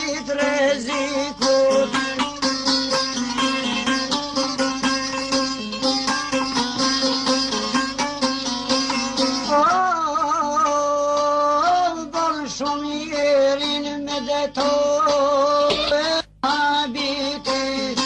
ditë rrezikut. Bon shumë jerin me detore habitit.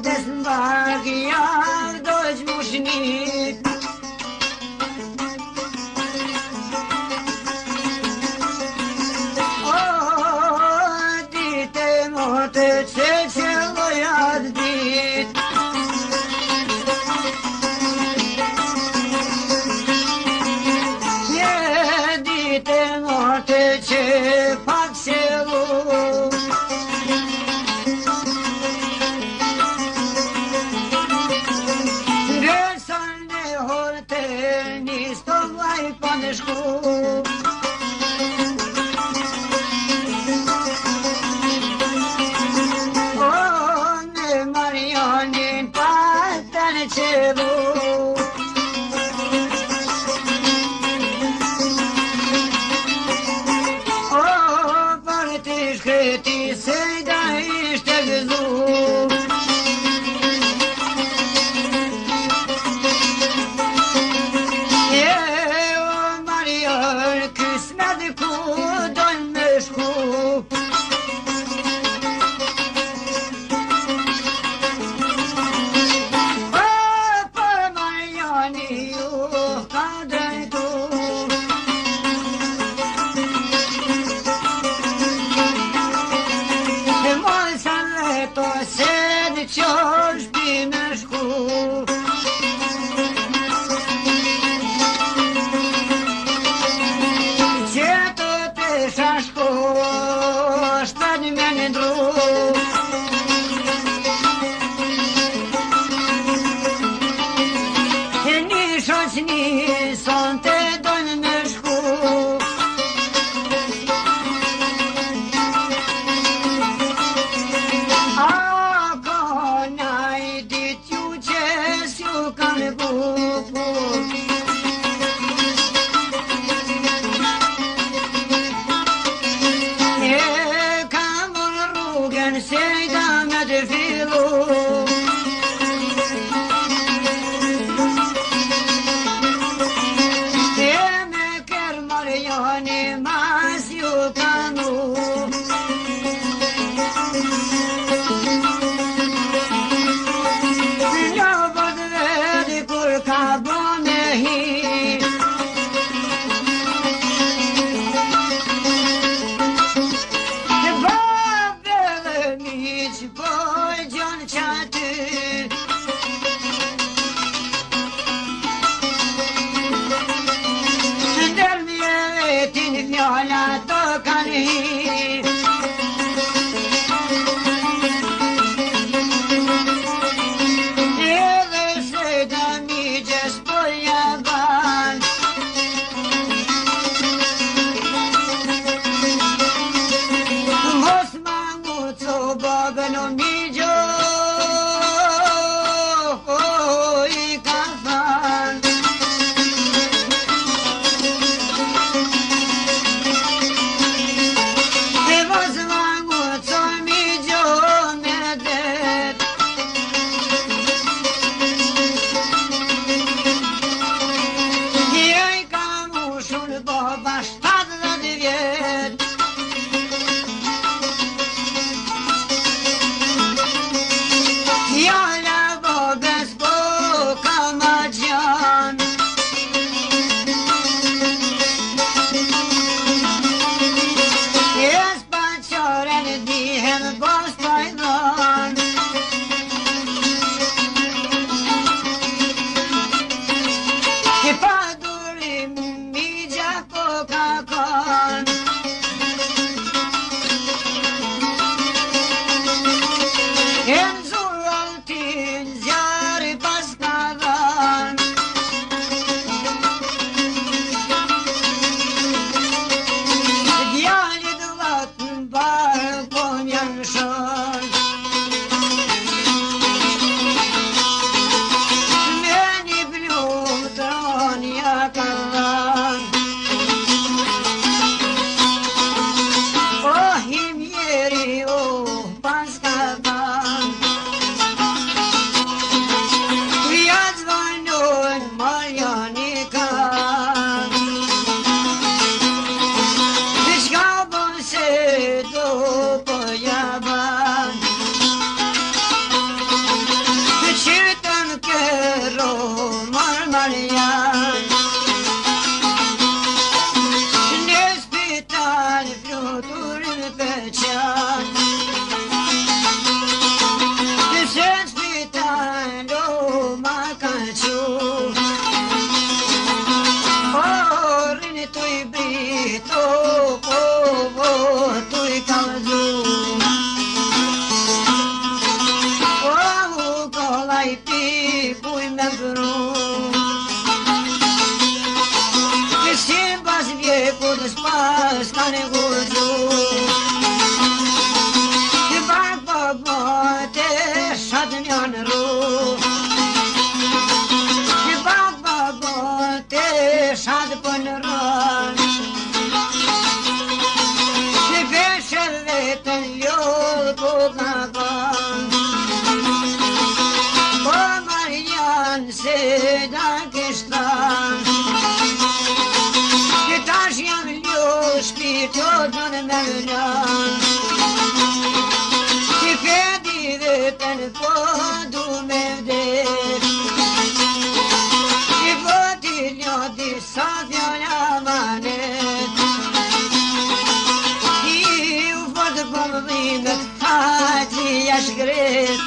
Desmagya dit. O, dite mote që qëllojat dit. Dite mote që pak qëllu. qu. Rini tu i brit, tu i kalzu. Kolla i pi, kuj me vru. Kështim pas vjeku të spas ka një gurzu. Ti bak babote shatë një në ru. Ti bak babote shatë për në rën. Ti peshe vetën ljollë kuk në kanë. Po Marian se da kishtan. Ti tash jam ljollë shpirtot në në mërlan. Ti fedi vetën po du me vdet. Ti voti ljodi sa fjalla manet. Ti u fort për mëdhimet haqli jash gret.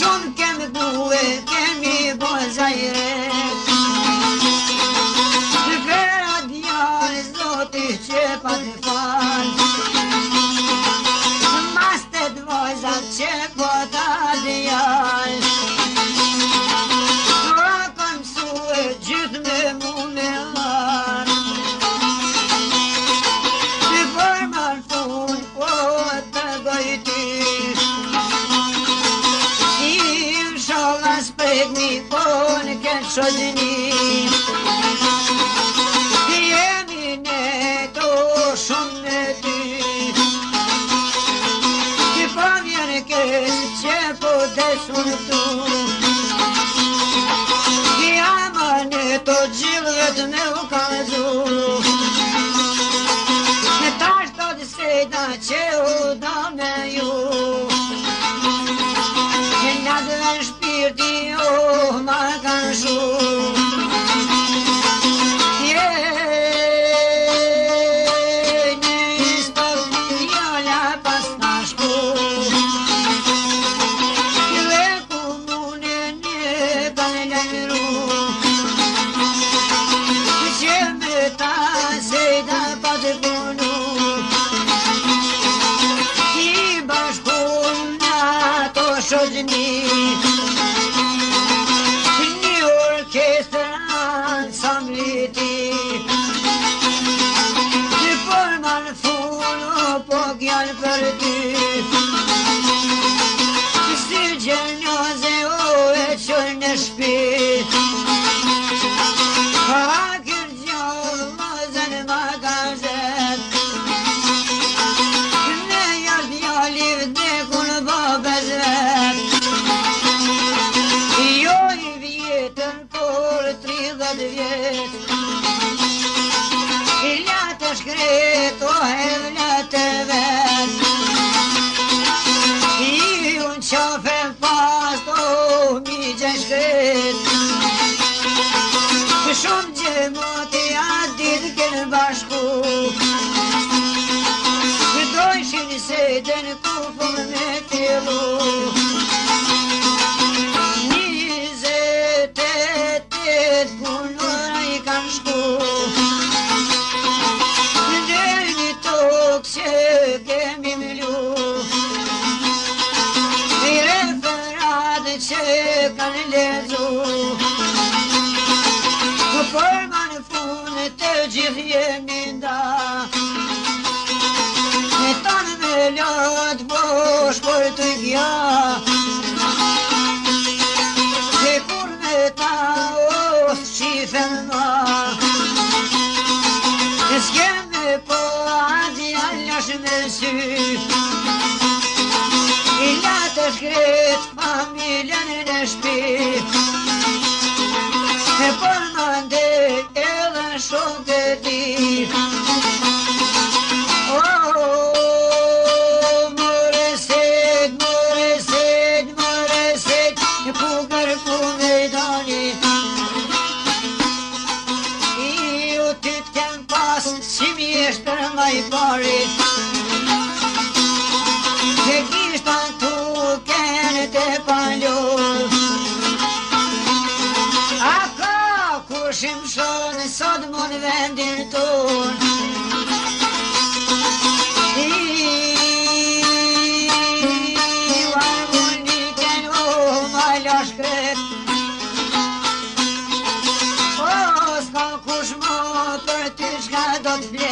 Shumë kemë duhe, kemi bo zajret. Të vera djale zoti që pa të fal. Mastet vojzat që po ta djal. Tura kam mësue gjithë me mu me lan. Të përma në fund, po të gojti. Inshallah s'prekni, po në këtë shodini. Ti jemi ne to shumë në ty. Ti po vjen kësë që po desu në tu. Ti ama ne to gjillëve të me u kalzu. Ne tash të të sejta që u da me ju. Dhe shpirti ma kanë shumë. Nis për vjolla pas ta shku. Dhe komune një kanë lajmëru. Që me ta sejta pa të punu. Ti bashkun në ato shogjni. Gjallë për ty. Si gjenjoze o e qërë në shpit. Hakër gjallë mazën ma gazet. Ne jallë djalli vdekun babes vet. Jo i vjetën por 30 vjet. I latë shkret o hevlatë vet. I unë qafe pas o mi gjeshkret. Shumë gjemoti atë ditë kënë bashku. Dojshin se den kufëm me fillu. 28 punora i kanë shku. Që kemi mlu. I referat që kanë lezu. Por ma në fund të gjithë jemi nda. E tonë me lot bosh por të gja. E kur me ta os qifen ma. E s'keme po me sy. I latë shkret familjen në shpi. E por më ndek edhe shok e ti. More set, ku kërku me dani. I u ty t'kem pas që mi eshtër ma i pari. Che chi sta tu che ne te paglio. sot mon vendin ton. Harmoniken o mala shkret, o s'ka kush më për ty çka do t'flet.